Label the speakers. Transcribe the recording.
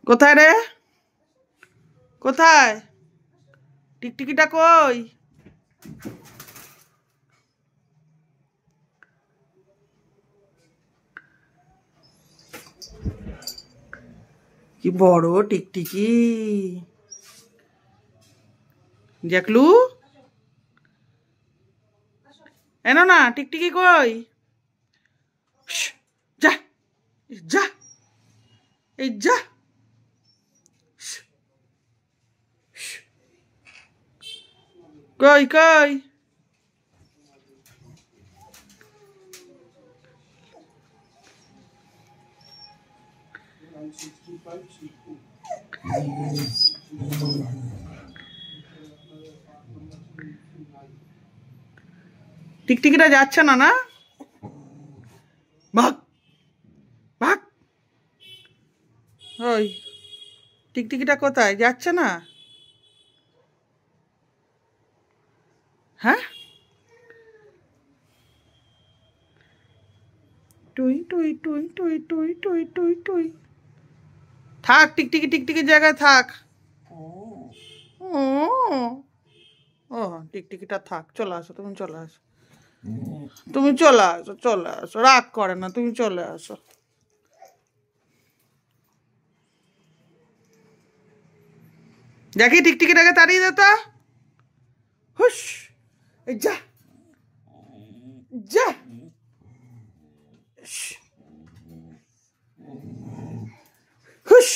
Speaker 1: কোথায় রে? কোথায় টিকটিকিটা? কই? কি বড় টিকটিকি! দেখলু? এনো না, টিকটিকি কই? যা যা, এই যা। কই কই? টিকটিকিটা যাচ্ছে না না? ভাগ ভাগ। ওই টিকটিকিটা কোথায়? যাচ্ছে না? হ্যাঁ, টুই টুই টুই টুই টুই টুই টুই টুই। থাক, টিকটিকি টিকটিকির জায়গায় থাক। ও ও টিকটিকিটা থাক, চলে আসো, তুমি চলে আসো, তুমি চলে আসো, চলে আসো, রাগ করে না, তুমি চলে আসো। দেখি টিকটিকিটাকে তাড়িয়ে দে তো। হুস, এই যা যা। হুস।